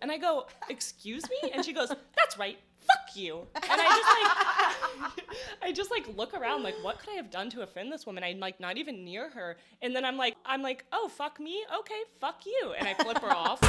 And I go, excuse me? And she goes, that's right. Fuck you. And I just look around like, what could I have done to offend this woman? I'm like not even near her. And then I'm like, oh, fuck me? Okay, fuck you. And I flip her off.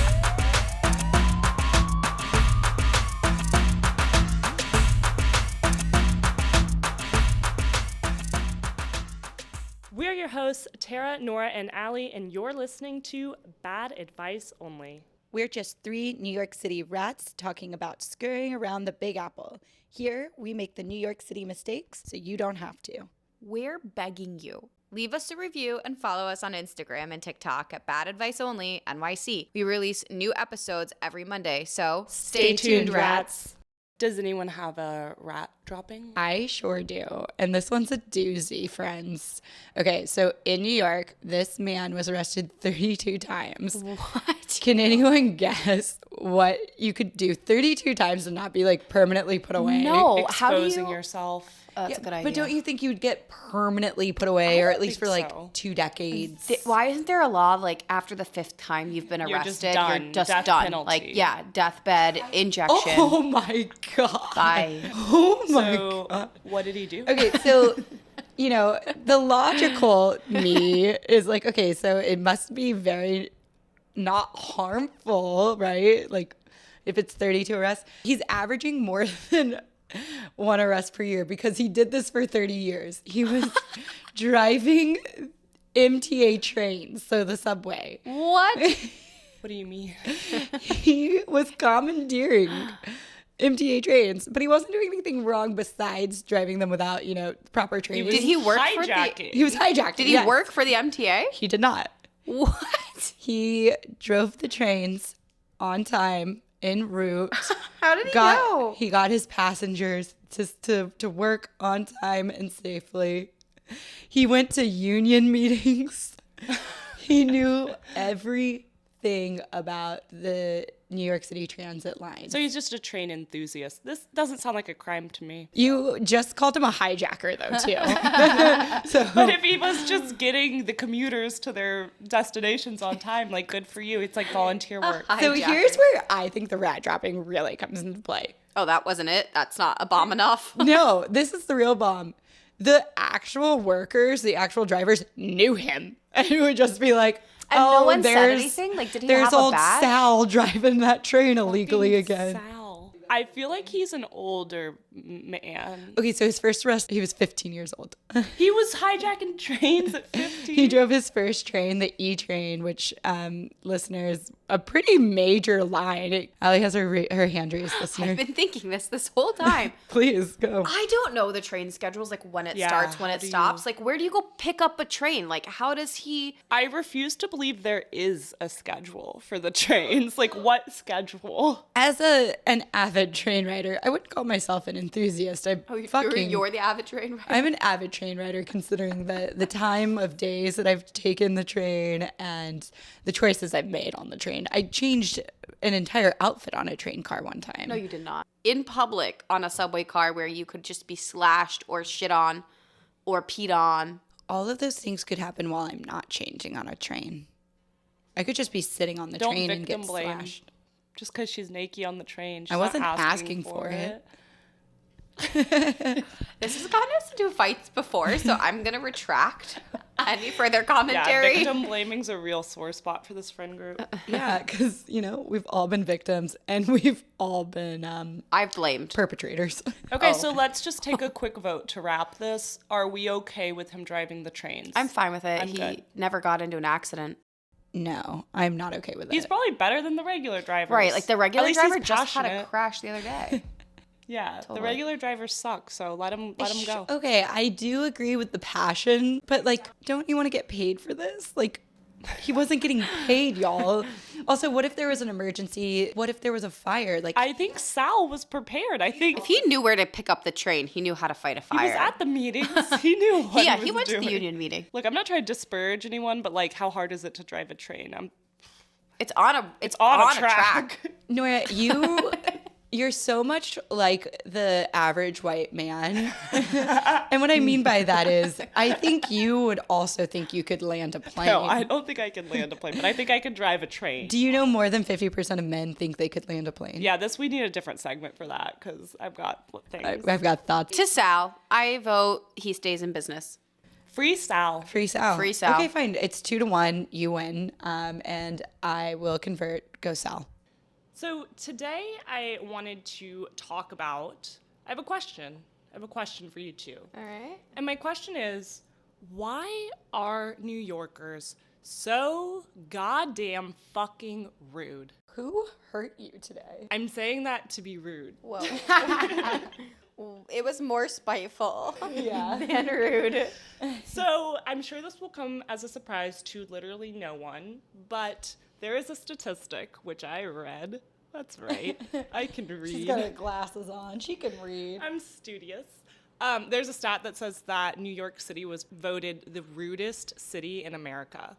We're your hosts, Tara, Nora, and Allie, and you're listening to Bad Advice Only. We're just three New York City rats talking about scurrying around the Big Apple. Here, we make the New York City mistakes so you don't have to. We're begging you. Leave us a review and follow us on Instagram and TikTok at Bad Advice Only NYC. We release new episodes every Monday, so stay tuned, rats. Does anyone have a rat dropping? I sure do. And this one's a doozy, friends. Okay, so in New York, this man was arrested 32 times. What? Can anyone guess what you could do 32 times and not be like permanently put away? No. Exposing yourself. Oh, that's a good idea. But don't you think you would get permanently put away, or at least for like 2 decades? Why isn't there a law like after the 5th time you've been arrested, you're just Death done? penalty. Like, yeah, deathbed, injection. Oh my God. Bye. Oh my God. What did he do? Okay, so, you know, the logical me is like, okay, so it must be very not harmful, right? Like, if it's 32 arrests, he's averaging more than 1 arrest per year because he did this for 30 years. He was driving MTA trains, so the subway. What? What do you mean? He was commandeering MTA trains, but he wasn't doing anything wrong besides driving them without, proper training. Did he work for hijacking. He was hijacking. Did he work for the MTA? He did not. What? He drove the trains on time, en route. How did he go? He got his passengers to work on time and safely. He went to union meetings. He knew everything about the New York City transit line. So he's just a train enthusiast. This doesn't sound like a crime to me. You just called him a hijacker, though, too. But if he was just getting the commuters to their destinations on time, like, good for you. It's like volunteer work. So here's where I think the rat dropping really comes into play. Oh, that wasn't it? That's not a bomb enough? No, this is the real bomb. The actual workers, the actual drivers knew him. And it would just be like, and no one said anything? Like, did he have a badge? There's old Sal driving that train illegally again. Sal. I feel like he's an older man. Okay, so his first arrest, he was 15 years old. He was hijacking trains at 15. He drove his first train, the E train, which, listeners, a pretty major line. Allie has her hand raised, listener. I've been thinking this whole time. Please, go. I don't know the train schedules, like when it starts, when it stops. Like, where do you go pick up a train? Like, how does he... I refuse to believe there is a schedule for the trains. Like, what schedule? As an avid train rider, I wouldn't call myself an enthusiast. You're the avid train rider? I'm an avid train rider, considering the time of days that I've taken the train and the choices I've made on the train. I changed an entire outfit on a train car one time. No, you did not. In public on a subway car where you could just be slashed or shit on or peed on. All of those things could happen while I'm not changing on a train. I could just be sitting on the train and get slashed. Just because she's naked on the train. I wasn't asking for it. This has gotten us into fights before, so I'm going to retract any further commentary. Yeah, victim blaming's a real sore spot for this friend group. Yeah, because, we've all been victims and we've all been I've blamed perpetrators. Okay, so let's just take a quick vote to wrap this. Are we okay with him driving the trains? I'm fine with it. He good. never got into an accident. No, I'm not okay with it. He's probably better than the regular drivers. Right, like the regular driver just just had a crash the other day. Yeah, totally. The regular drivers suck, so let him go. Okay, I do agree with the passion, but like, don't you want to get paid for this? Like, he wasn't getting paid, y'all. Also, what if there was an emergency? What if there was a fire? Like, I think Sal was prepared. I think if he knew where to pick up the train, he knew how to fight a fire. He was at the meetings. He knew what he was he went doing. to the union meeting. Look, I'm not trying to disparage anyone, but like, how hard is it to drive a train? It's on a track. Nora, You're so much like the average white man. And what I mean by that is, I think you would also think you could land a plane. No, I don't think I can land a plane, but I think I can drive a train. Do you know more than 50% of men think they could land a plane? Yeah, we need a different segment for that because I've got things. I've got thoughts. To Sal, I vote he stays in business. Free Sal. Free Sal. Free Sal. Okay, fine. It's 2-1. You win. And I will convert. Go Sal. So today I wanted to talk about, I have a question for you two. All right. And my question is, why are New Yorkers so goddamn fucking rude? Who hurt you today? I'm saying that to be rude. Whoa. It was more spiteful Yeah. than rude. So I'm sure this will come as a surprise to literally no one, but there is a statistic which I read. That's right. I can read. She's got her glasses on. She can read. I'm studious. There's a stat that says that New York City was voted the rudest city in America.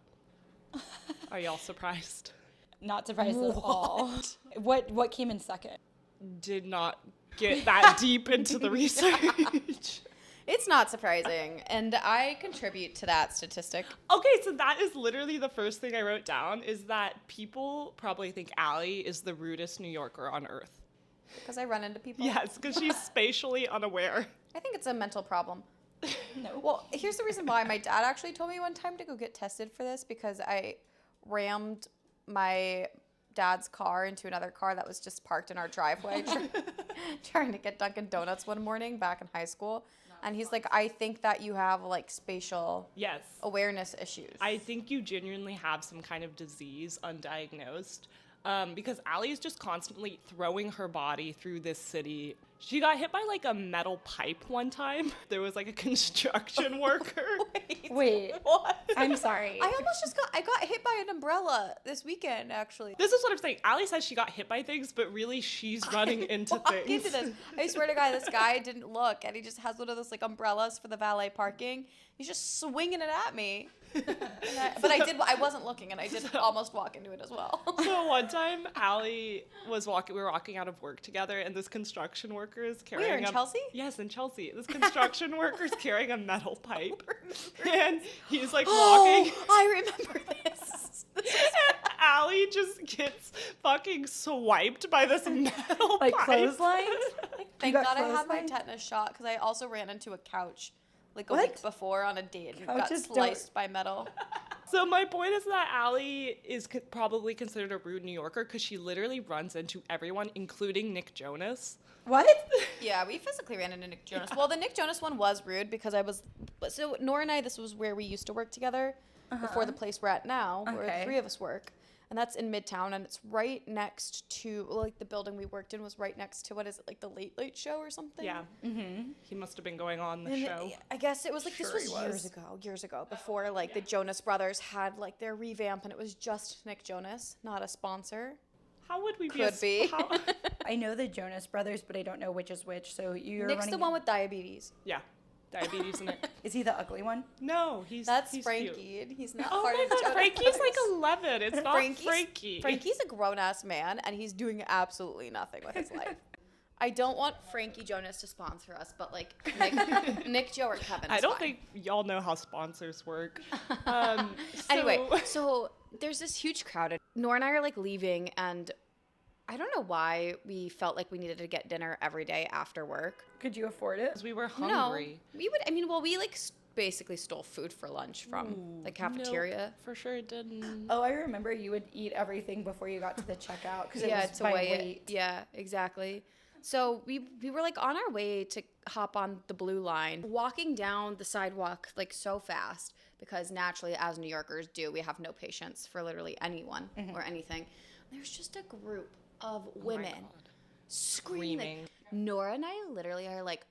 Are y'all surprised? Not surprised at all. What came in second? Did not get that deep into the research. It's not surprising, and I contribute to that statistic. Okay, so that is literally the first thing I wrote down, is that people probably think Allie is the rudest New Yorker on earth. Because I run into people. Yes, because she's spatially unaware. I think it's a mental problem. No. Well, here's the reason why. My dad actually told me one time to go get tested for this because I rammed my dad's car into another car that was just parked in our driveway trying to get Dunkin' Donuts one morning back in high school. And he's like, I think that you have like spatial Yes. awareness issues. I think you genuinely have some kind of disease undiagnosed. Because Allie is just constantly throwing her body through this city. She got hit by like a metal pipe one time. There was like a construction worker. Wait. What? I'm sorry. I got hit by an umbrella this weekend, actually. This is what I'm saying. Allie says she got hit by things, but really she's running into Walk things. into this. I swear to God, this guy didn't look, and he just has one of those like umbrellas for the valet parking. He's just swinging it at me. But I wasn't looking, and I did almost walk into it as well. So one time, Allie we were walking out of work together, and this construction worker is carrying Where, in Chelsea? Yes, in Chelsea. This construction worker is carrying a metal pipe. And he's like walking. I remember this. And Allie just gets fucking swiped by this metal Like pipe. clotheslines? Thank got God I had my clotheslined? tetanus shot, because I also ran into a couch like a What? week before on a date and Couches got don't- sliced by metal. So my point is that Allie is probably considered a rude New Yorker because she literally runs into everyone, including Nick Jonas. What? Yeah, we physically ran into Nick Jonas. Well, the Nick Jonas one was rude because so Nora and I, this was where we used to work together before the place we're at now, where the Okay. three of us work. And that's in Midtown, and it's right next to, like, the building we worked in was right next to, what is it, like the Late Late Show or something? Yeah. Mm-hmm. He must have been going on the And show. I guess it was like, this Sure was he was. years ago, before like the Jonas Brothers had like their revamp, and it was just Nick Jonas, not a sponsor. How would we be? Could be. I know the Jonas Brothers, but I don't know which is which. So you're Nick's running. the one with diabetes. Yeah. Diabetes in it. Is he the ugly one? No, he's That's he's Frankie, cute. and he's not Oh part my of the god, Jonas Frankie's like Brothers. 11. It's not Frankie. Frankie's a grown-ass man, and he's doing absolutely nothing with his life. I don't want Frankie Jonas to sponsor us, but like Nick Joe or Kevin. I is don't fine. think y'all know how sponsors work. Anyway, so there's this huge crowd. And Nora and I are like leaving, and I don't know why we felt like we needed to get dinner every day after work. Could you afford it? because we were hungry. No, we would. I mean, well, we like basically stole food for lunch from the cafeteria. Nope, for sure it didn't. Oh, I remember you would eat everything before you got to the checkout because it Yeah, was to by weigh weight. it. Yeah, exactly. So we were like on our way to hop on the blue line, walking down the sidewalk like so fast because naturally, as New Yorkers do, we have no patience for literally anyone or anything. There's just a group of women screaming. Nora and I literally are like,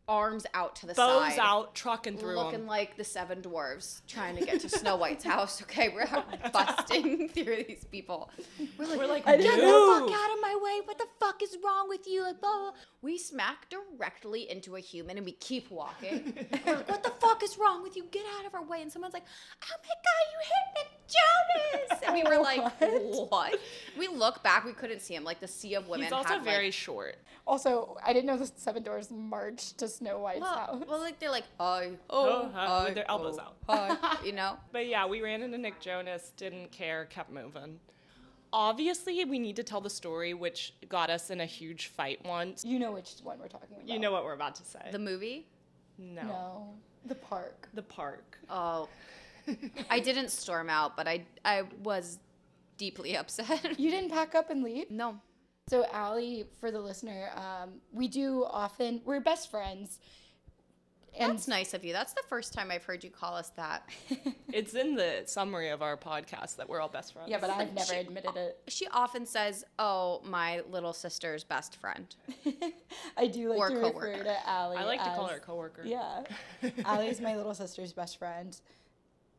arms out to the Bows side. out, trucking through Looking them. like the seven dwarves trying to get to Snow White's house. Okay, we're out busting through these people. We're like, We're like, get the no. fuck out of my way. What the fuck fuck is wrong with you? Like, blah, blah. We smack directly into a human and we keep walking. We're like, what the fuck is wrong with you? Get out of our way. And someone's like, oh my God, you hit Nick Jonas. And we were like, what? We look back, we couldn't see him. Like, the sea of women. He's also had, very short. Also, I didn't know the Seven Dwarfs marched to Snow White's house. Well, like, they're like, hi, With their elbows out. hi, you know? But yeah, we ran into Nick Jonas, didn't care, kept moving. Obviously, we need to tell the story, which got us in a huge fight once. You know which one we're talking about. You know what we're about to say. The movie? No. The park. The park. Oh. I didn't storm out, but I was deeply upset. You didn't pack up and leave? No. So Allie, for the listener, we're best friends. And That's nice of you. That's the first time I've heard you call us that. It's in the summary of our podcast that we're all best friends. yeah, but I've never admitted it. She often says, oh, my little sister's best friend. I do like Or to coworker. refer to Allie I like to call as- her a coworker. Yeah. Allie's my little sister's best friend.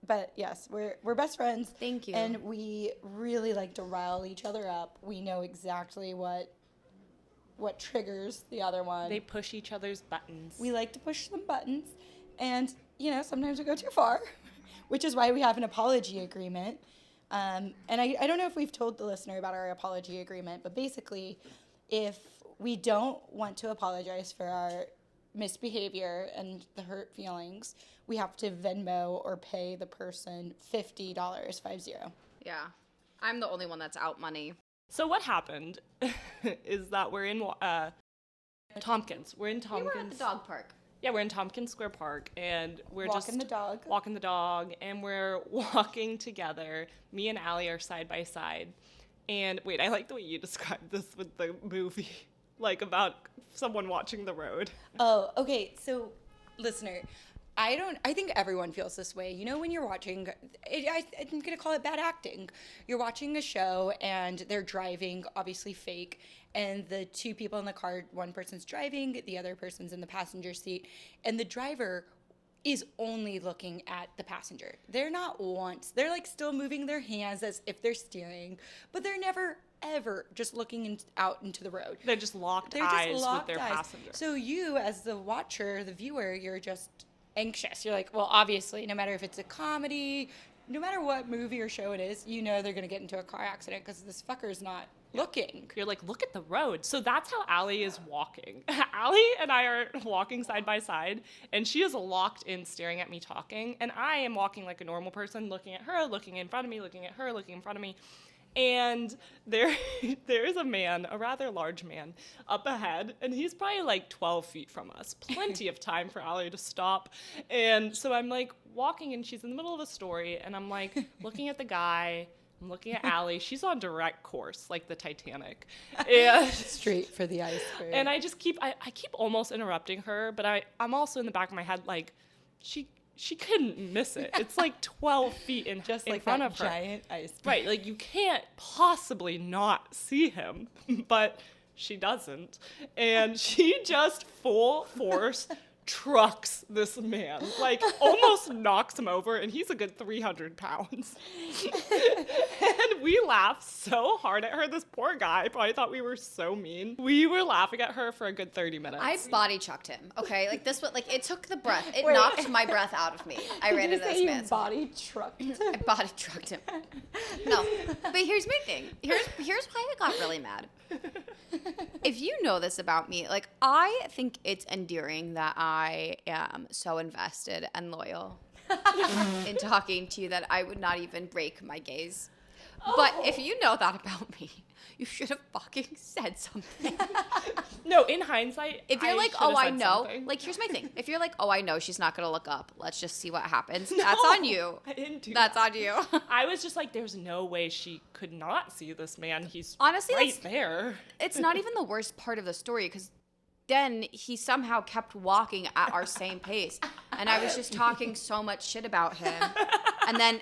But yes, we're best friends. Thank you. And we really like to rile each other up. We know exactly what triggers the other one. They push each other's buttons. We like to push some buttons. And, sometimes we go too far, which is why we have an apology agreement. And I don't know if we've told the listener about our apology agreement, but basically, if we don't want to apologize for our misbehavior and the hurt feelings, we have to Venmo or pay the person $50, 50. Yeah. I'm the only one that's out money. So what happened is that we're in Tompkins. We're in Tompkins. We were at the dog park. Yeah, we're in Tompkins Square Park, and we're Walking the dog. walking the dog, and we're walking together. Me and Allie are side by side. And wait, I like the way you described this with the movie, like about someone watching the road. Oh, okay. So, listener, I think everyone feels this way. When you're watching, I'm going to call it bad acting. You're watching a show and they're driving, obviously fake, and the two people in the car, one person's driving, the other person's in the passenger seat, and the driver is only looking at the passenger. They're not once. They're like still moving their hands as if they're steering, but they're never ever just looking out into the road. They're just locked They're eyes just locked with their eyes. passenger. So you, as the watcher, the viewer, you're just anxious. You're like, well, obviously, no matter if it's a comedy, no matter what movie or show it is, they're going to get into a car accident because this fucker's not looking. You're like, look at the road. So that's how Allie is walking. Allie and I are walking side by side, and she is locked in staring at me talking, and I am walking like a normal person, looking at her, looking in front of me, looking at her, looking in front of me. And there is a man, a rather large man, up ahead, and he's probably like 12 feet from us. Plenty of time for Allie to stop. And so I'm like walking, and she's in the middle of a story, and I'm like looking at the guy, I'm looking at Allie. She's on direct course, like the Titanic. And Straight for the iceberg. and I just keep almost interrupting her, but I'm also in the back of my head like, she couldn't miss it. It's like 12 feet in front of her. Giant iceberg. Right, like you can't possibly not see him, but she doesn't. And she just full force trucks this man, like almost knocks him over, and he's a good 300 pounds. And we laughed so hard at her. This poor guy probably thought we were so mean. We were laughing at her for a good 30 minutes. I body chucked him, okay? Like, this was, like, it took the breath. It Wait. knocked my breath out of me. I ran into this you man's. body trucked him? I body trucked him. No, but here's my thing. Here's why I got really mad. If you know this about me, like, I think it's endearing that I am so invested and loyal in talking to you that I would not even break my gaze. But if you know that about me, you should have fucking said something. No, in hindsight, If you're I like, should have oh, I said know, something. like, here's my thing. If you're like, oh, I know she's not going to look up, let's just see what happens. That's on you. I didn't do That's that. on you. I was just like, there's no way she could not see this man. He's Honestly, right that's- there. It's not even the worst part of the story because then he somehow kept walking at our same pace. And I was just talking so much shit about him. And then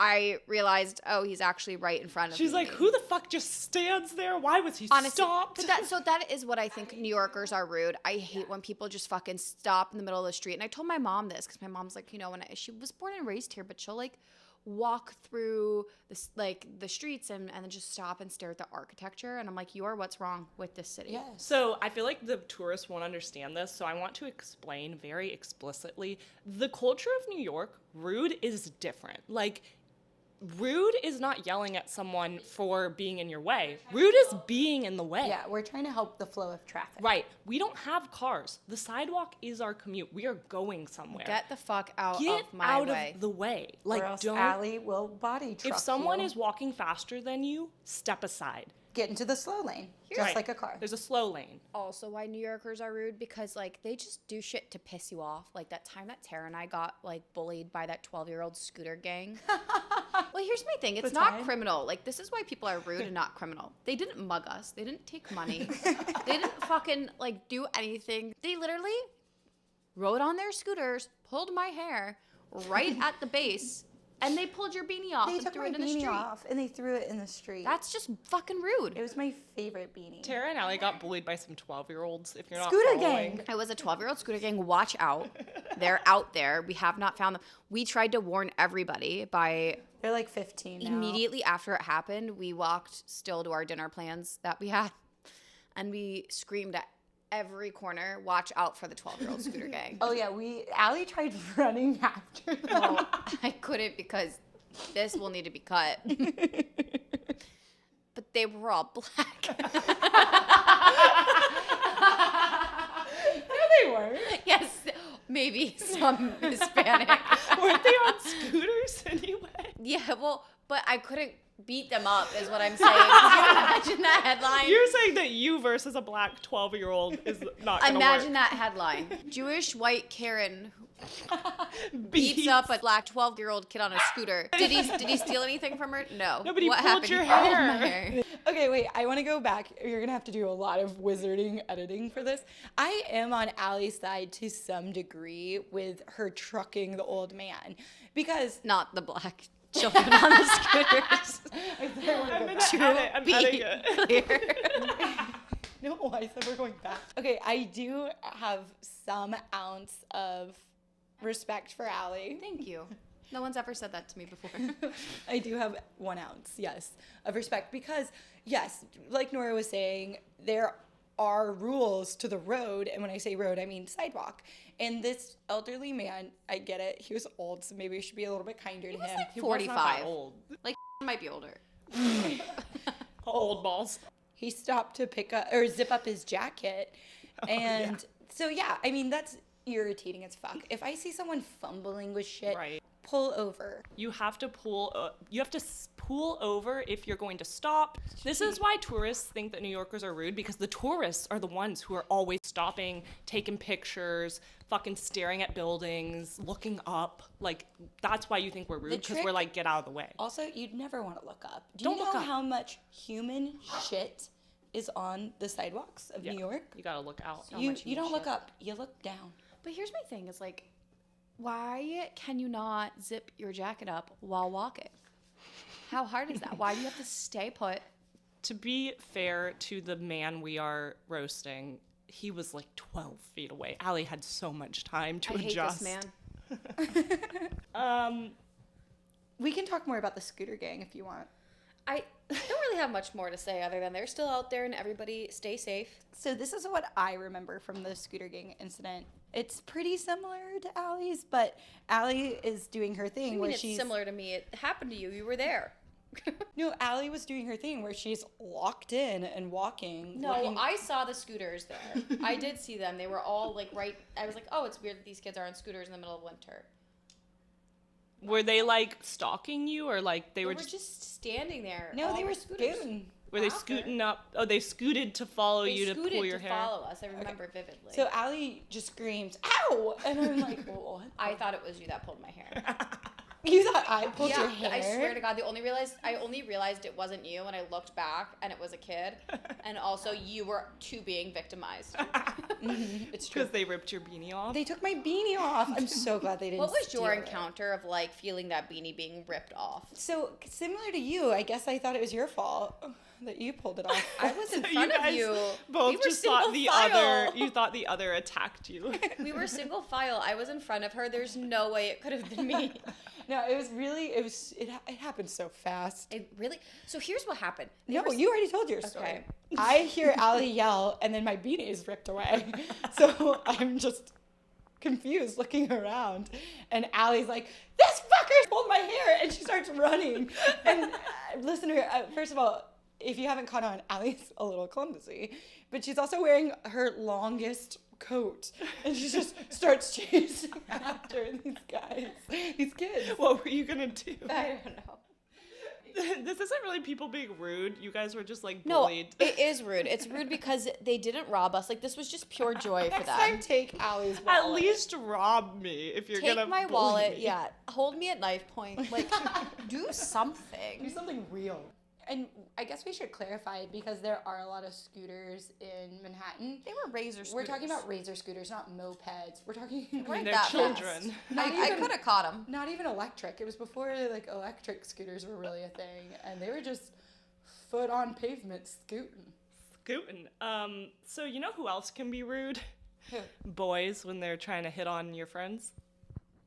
I realized, oh, he's actually right in front of me. She's like, who the fuck just stands there? Why was he Honestly, stopped? but that is what I think New Yorkers are rude. I hate when people just fucking stop in the middle of the street. And I told my mom this because my mom's like, when she was born and raised here, but she'll like walk through this like the streets and then just stop and stare at the architecture. And I'm like, you're what's wrong with this city? Yes. So I feel like the tourists won't understand this, so I want to explain very explicitly. The culture of New York, rude is different. Like, rude is not yelling at someone for being in your way. Rude is being in the way. Yeah, we're trying to help the flow of traffic. Right. We don't have cars. The sidewalk is our commute. We are going somewhere. Get the fuck out Get of my out way. of the way. Like, Or else don't. Allie will body truck If someone you. is walking faster than you, step aside. Get into the slow lane, just Right. like a car. There's a slow lane. Also why New Yorkers are rude, because like they just do shit to piss you off. Like that time that Tara and I got like bullied by that 12-year-old scooter gang. Well, here's my thing. It's The not time? criminal. Like, this is why people are rude and not criminal. They didn't mug us. They didn't take money. They didn't fucking like do anything. They literally rode on their scooters, pulled my hair right at the base, and they pulled your beanie off They and took threw my it in the beanie street. off and they threw it in the street. That's just fucking rude. It was my favorite beanie. Tara and Allie got bullied by some 12-year-olds, if you're not Scooter following. gang. It was a 12-year-old scooter gang. Watch out. They're out there. We have not found them. We tried to warn everybody by They're like 15 now. immediately after it happened. We walked still to our dinner plans that we had, and we screamed at every corner, watch out for the 12-year-old scooter gang. Oh yeah, Allie tried running after them. Well, I couldn't because this will need to be cut. But they were all black. No, they weren't. Yes, maybe some Hispanic. Weren't they on scooters anyway? Yeah, well, but I couldn't beat them up is what I'm saying. Can you imagine that headline? You're saying that you versus a black 12-year-old is not going to work. Imagine that headline. Jewish white Karen beats up a black 12-year-old kid on a scooter. Did he steal anything from her? No. No, but he what pulled happened? your He pulled hair. my hair. Okay, wait. I want to go back. You're gonna have to do a lot of wizarding editing for this. I am on Allie's side to some degree with her trucking the old man because Not the black children on the scooters. I'm going To to edit. I'm be editing it. clear. no, I said we're going back. Okay, I do have some ounce of respect for Allie. Thank you. No one's ever said that to me before. I do have 1 ounce, yes, of respect because, yes, like Nora was saying, there are rules to the road. And when I say road, I mean sidewalk. And this elderly man, I get it, he was old, so maybe we should be a little bit kinder to him. He was not that 45. old. Like, might be older. Old balls. He stopped to pick up or zip up his jacket. And so, yeah, I mean, that's irritating as fuck. If I see someone fumbling with shit, Right. pull over. You have to pull over if you're going to stop. This is why tourists think that New Yorkers are rude, because the tourists are the ones who are always stopping, taking pictures, fucking staring at buildings, looking up. Like, that's why you think we're rude, because trick- we're like, get out of the way. Also, you'd never want to look up. Do Don't you look know up. how much human shit is on the sidewalks of Yeah. New York? You gotta look out. So You much don't human look shit. up. You look down. But here's my thing is like, why can you not zip your jacket up while walking? How hard is that? Why do you have to stay put? To be fair to the man we are roasting, he was like 12 feet away. Allie had so much time to I hate adjust. this man. We can talk more about the scooter gang if you want. I don't really have much more to say other than they're still out there and everybody stay safe. So this is what I remember from the scooter gang incident. It's pretty similar to Allie's, but Allie is doing her thing I mean, where it's she's similar to me. It happened to you. You were there. No, Allie was doing her thing where she's locked in and walking. No, looking- I saw the scooters there. I did see them. They were all like right. I was like, oh, it's weird that these kids are on scooters in the middle of winter. Were they like stalking you, or like they They were were just just standing there. No, on they were the scooters. scooting. were they after. scooting up? Oh, they scooted to follow They you to scooted pull your to hair. follow us. I remember vividly. So Allie just screams, "Ow!" And I'm like, "What?" I thought it was you that pulled my hair. You thought I pulled Yeah, your hair? I swear to God, I only realized it wasn't you when I looked back and it was a kid, and also you were too being victimized. It's true. Because they ripped your beanie off. They took my beanie off. I'm so glad they didn't. What was your steal it. encounter of like feeling that beanie being ripped off? So similar to you, I guess I thought it was your fault that you pulled it off. I was in So front of guys you. Both We were just thought single the file. other. You thought the other attacked you. We were single file. I was in front of her. There's no way it could have been me. No, it happened so fast. It really. So here's what happened. No, you already told your story. Okay. I hear Allie yell, and then my beanie is ripped away. So I'm just confused looking around, and Allie's like, "This fucker pulled my hair," and she starts running. And listener, first of all, if you haven't caught on, Allie's a little clumsy, but she's also wearing her longest coat, and she just starts chasing after these kids. What were you gonna do? I don't know. This isn't really people being rude. You guys were just like No, bullied. it is rude. It's rude because they didn't rob us. Like, this was just pure joy for Next them. time, take Allie's wallet. At least rob me if you're Take gonna my bully wallet. me. Yeah, hold me at knife point. Like, do Do something. something real. And I guess we should clarify, because there are a lot of scooters in Manhattan. They were razor scooters. We're talking about razor scooters, not mopeds. We're talking I mean, Weren't they're that children. I could have caught them. not even electric. It was before like electric scooters were really a thing, and they were just foot on pavement scooting. Scootin'. So you know who else can be rude? Who? Boys when they're trying to hit on your friends.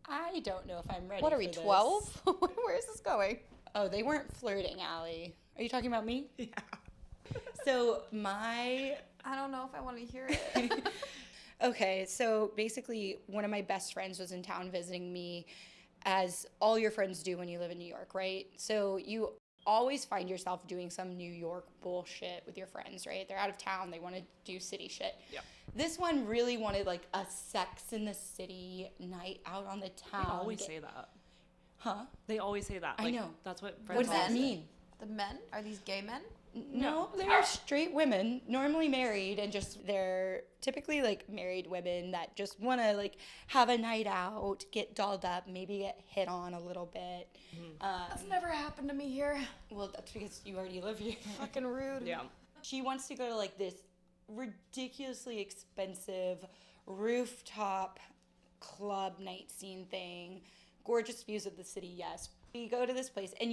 I don't know if I'm ready. What are for we, this. 12? Where is this going? Oh, they weren't flirting, Allie. Are you talking about me? Yeah. So my I don't know if I want to hear it. Okay, so basically, one of my best friends was in town visiting me, as all your friends do when you live in New York, right? So you always find yourself doing some New York bullshit with your friends, right? They're out of town, they want to do city shit. Yeah. This one really wanted like a Sex in the City night out on the town. They always say that. Huh? They always say that. I Like, know. That's what What friends does that always say. mean? The men? Are these gay men? No, they're straight women, normally married, and just they're typically like married women that just want to like have a night out, get dolled up, maybe get hit on a little bit. That's never happened to me here. Well, that's because you already live here. Fucking rude. Yeah. She wants to go to like this ridiculously expensive rooftop club night scene thing. Gorgeous views of the city, yes. We go to this place, and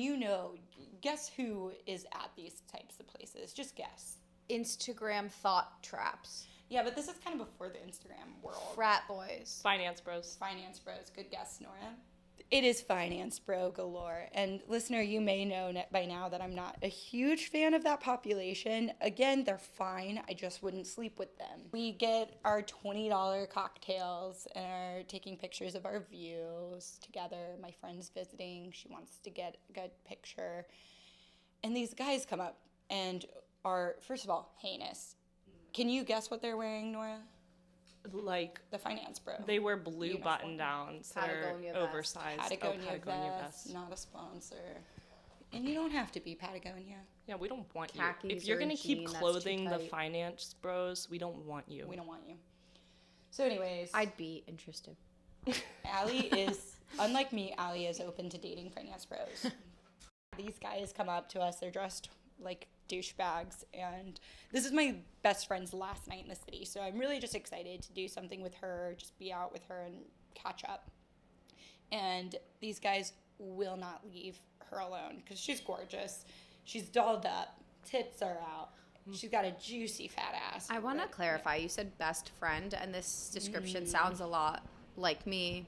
guess who is at these types of places? Just guess. Instagram thought traps. Yeah, but this is kind of before the Instagram world. Frat boys. Finance bros. Finance bros. Good guess, Nora. It is finance bro galore. And listener, you may know by now that I'm not a huge fan of that population. Again, they're fine. I just wouldn't sleep with them. We get our $20 cocktails and are taking pictures of our views together. My friend's visiting. She wants to get a good picture. And these guys come up and are, first of all, heinous. Can you guess what they're wearing, Nora? Like, The finance bro. they wear blue Uniform. button downs that are Patagonia vest. oversized. Patagonia, vest, vest. not a sponsor. And you don't have to be Patagonia. Yeah, we don't want you. Khakis If you're or gonna a keep jean, that's too clothing the tight. finance bros, we don't want you. We don't want you. So anyways, I'd be interested. Allie is, unlike me, Allie is open to dating finance bros. These guys come up to us, they're dressed like douchebags, and this is my best friend's last night in the city, so I'm really just excited to do something with her, just be out with her and catch up. And these guys will not leave her alone, because she's gorgeous, she's dolled up, tits are out, she's got a juicy fat ass. I want to clarify. You said best friend, and this description sounds a lot like me.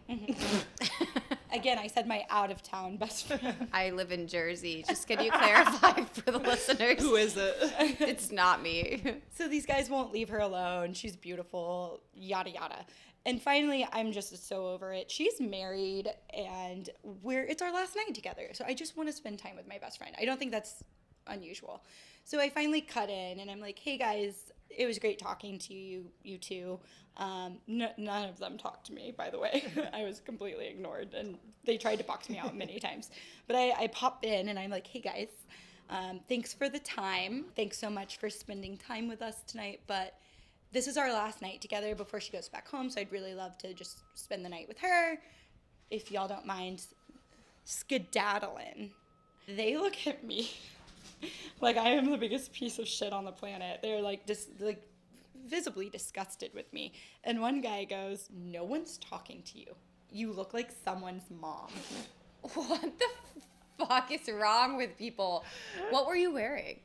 Again, I said my out-of-town best friend. I live in Jersey. Just can you clarify for the listeners? Who is it? It's not me. So these guys won't leave her alone. She's beautiful, yada yada. And finally, I'm just so over it. She's married, and it's our last night together. So I just want to spend time with my best friend. I don't think that's unusual. So I finally cut in, and I'm like, hey guys, it was great talking to you two. None of them talked to me, by the way. I was completely ignored, and they tried to box me out many times. But I pop in, and I'm like, hey guys, thanks for the time. Thanks so much for spending time with us tonight. But this is our last night together before she goes back home, so I'd really love to just spend the night with her. If y'all don't mind skedaddling. They look at me like I am the biggest piece of shit on the planet. They're like just like visibly disgusted with me. And one guy goes, no one's talking to you. You look like someone's mom. What the fuck is wrong with people? What were you wearing?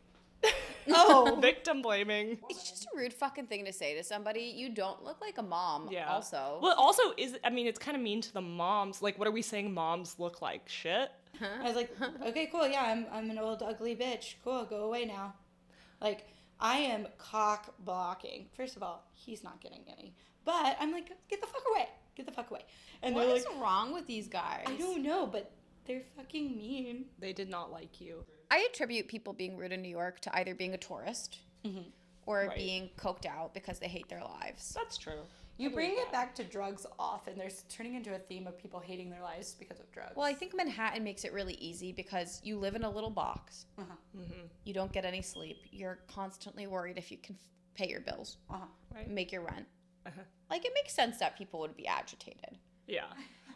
Oh, Victim blaming. it's just a rude fucking thing to say to somebody. You don't look like a mom. Yeah. Also. Well, also it's kind of mean to the moms. Like, what are we saying moms look like? Shit. I was like, okay, cool. Yeah, I'm an old ugly bitch. Cool, go away now. Like, I am cock blocking. First of all, he's not getting any. But I'm like, get the fuck away. Get the fuck away. And What they're is like, wrong with these guys? I don't know, but they're fucking mean. They did not like you. I attribute people being rude in New York to either being a tourist or Right. being coked out because they hate their lives. That's true. You bring it back to drugs often. There's turning into a theme of people hating their lives because of drugs. Well, I think Manhattan makes it really easy because you live in a little box. You don't get any sleep. You're constantly worried if you can pay your bills, Right. make your rent. Like, it makes sense that people would be agitated. Yeah.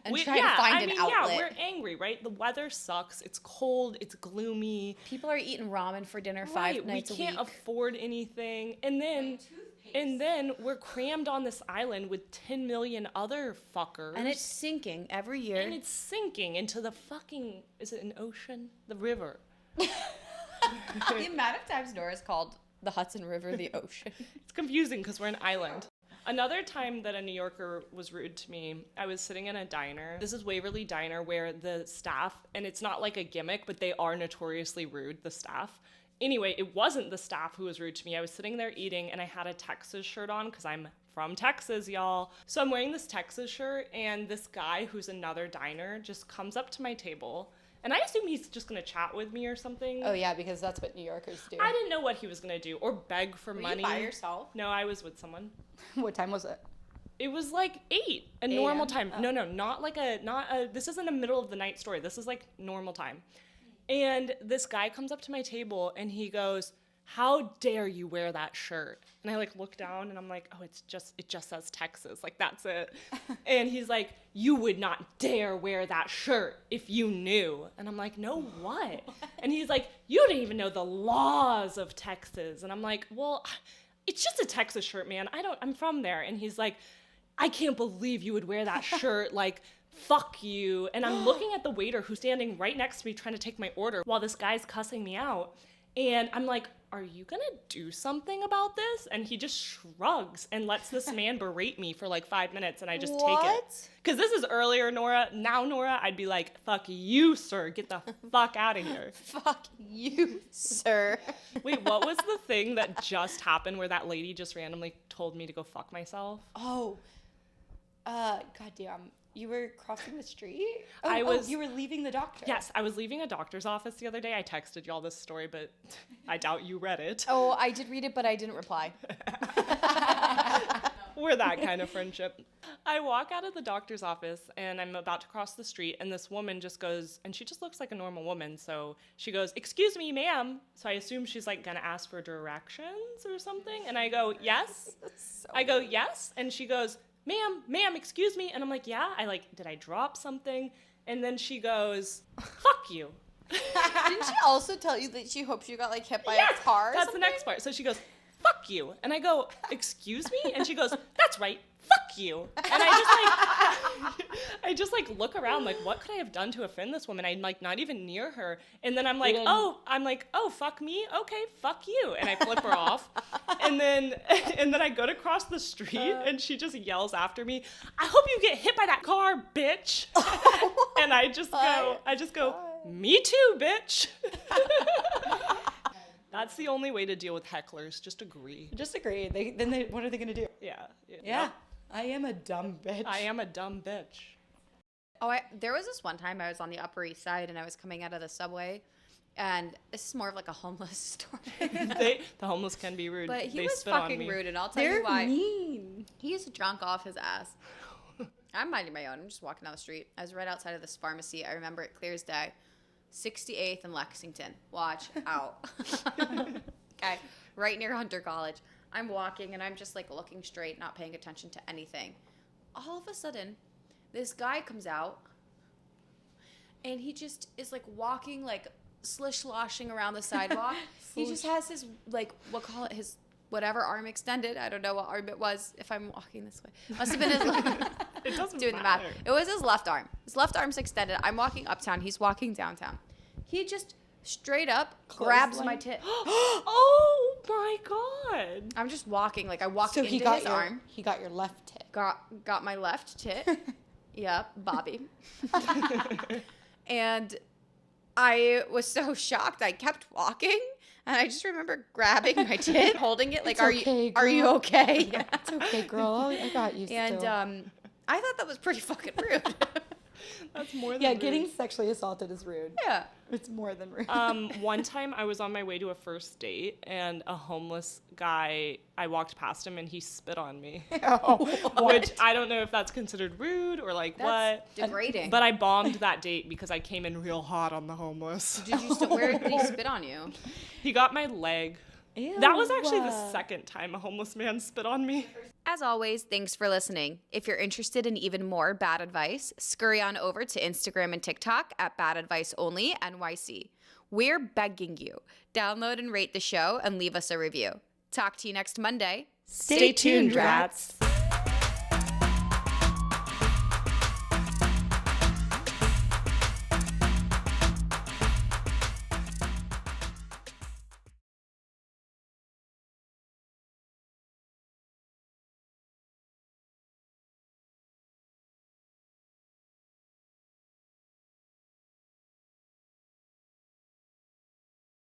And try to find an outlet. Yeah, we're angry, right? The weather sucks. It's cold. It's gloomy. People are eating ramen for dinner Right, 5 nights a we can't week. afford anything. And then we're crammed on this island with 10 million other fuckers. And it's sinking every year. And it's sinking into the fucking, is it an ocean? The river. The amount of times Nora's called the Hudson River the ocean. It's confusing because we're an island. Another time that a New Yorker was rude to me, I was sitting in a diner. This is Waverly Diner, where the staff, and it's not like a gimmick, but they are notoriously rude, the staff. Anyway, it wasn't the staff who was rude to me. I was sitting there eating, and I had a Texas shirt on because I'm from Texas, y'all. So I'm wearing this Texas shirt, and this guy who's another diner just comes up to my table. And I assume he's just going to chat with me or something. oh, yeah, because that's what New Yorkers do. I didn't know what he was going to do or beg for money. You by yourself? No, I was with someone. What time was it? It was like 8, a normal time. No, not a, this isn't a middle of the night story. This is like normal time. And this guy comes up to my table and he goes, "How dare you wear that shirt?" And I like look down and I'm like, "Oh, it just says Texas. Like, that's it." And he's like, "You would not dare wear that shirt if you knew." And I'm like, "No, what?" And he's like, "You don't even know the laws of Texas." And I'm like, "Well, it's just a Texas shirt, man. I'm from there." And he's like, "I can't believe you would wear that shirt. Like, fuck you." And I'm looking at the waiter who's standing right next to me trying to take my order while this guy's cussing me out. And I'm like, "Are you gonna do something about this?" And he just shrugs and lets this man berate me for like 5 minutes, and I just take it. Because this is earlier, Nora. Now, Nora, I'd be like, "Fuck you, sir. Get the fuck out of here." Fuck you, sir. Wait, what was the thing that just happened where that lady just randomly told me to go fuck myself? Oh, goddamn. You were crossing the street? You were leaving the doctor. Yes, I was leaving a doctor's office the other day. I texted y'all this story, but I doubt you read it. Oh, I did read it, but I didn't reply. We're that kind of friendship. I walk out of the doctor's office and I'm about to cross the street and this woman just goes, and she just looks like a normal woman. So she goes, "Excuse me, ma'am." So I assume she's like gonna ask for directions or something. And I go, "Yes." I go, "Yes." And she goes, ma'am, excuse me." And I'm like, "Yeah." Did I drop something? And then she goes, "Fuck you." Didn't she also tell you that she hopes you got like hit by Yes, a car or that's something? the next part. So she goes, "Fuck you." And I go, "Excuse me?" And she goes, "That's right. Fuck you." And I just look around like, what could I have done to offend this woman? I'm like not even near her. And then I'm like, oh, fuck me? Okay, fuck you. And I flip her off. And then I go to cross the street and she just yells after me, "I hope you get hit by that car, bitch." And I just go, "Me too, bitch." That's the only way to deal with hecklers. Just agree. Just agree. What are they going to do? Yeah. Yeah. I am a dumb bitch. I am a dumb bitch. Oh, there was this one time I was on the Upper East Side and I was coming out of the subway, and this is more of like a homeless story. The homeless can be rude. But he They was spit on fucking me. rude, and I'll tell They're you why. mean. He's drunk off his ass. I'm minding my own. I'm just walking down the street. I was right outside of this pharmacy. I remember it clear as day. 68th and Lexington. Watch out. Okay. Right near Hunter College. I'm walking and I'm just like looking straight, not paying attention to anything. All of a sudden, this guy comes out and he just is like walking, like slish-sloshing around the sidewalk. He just has his, like, his whatever arm extended. I don't know what arm it was if I'm walking this way. Must have been his left. It doesn't Doing matter. the math. It was his left arm. His left arm's extended. I'm walking uptown. He's walking downtown. He just straight up grabs my tit. Oh my God. I'm just walking. Like I walked So into he got his your arm. he got your left tit. Got my left tit. Yep, Bobby. And I was so shocked. I kept walking, and I just remember grabbing my tit, holding it like, It's "Are okay, you are you girl." okay?" It's okay, girl. I got you And still. I thought that was pretty fucking rude. That's more than Yeah, rude. getting sexually assaulted is rude. Yeah. It's more than rude. One time I was on my way to a first date and a homeless guy, I walked past him and he spit on me. Which I don't know if that's considered rude or like That's what. degrading. But I bombed that date because I came in real hot on the homeless. Did you still? Where did he spit on you? He got my leg. That was actually the second time a homeless man spit on me. As always, thanks for listening. If you're interested in even more bad advice, scurry on over to Instagram and TikTok at Bad Advice Only NYC. We're begging you. Download and rate the show and leave us a review. Talk to you next Monday. Stay tuned, rats.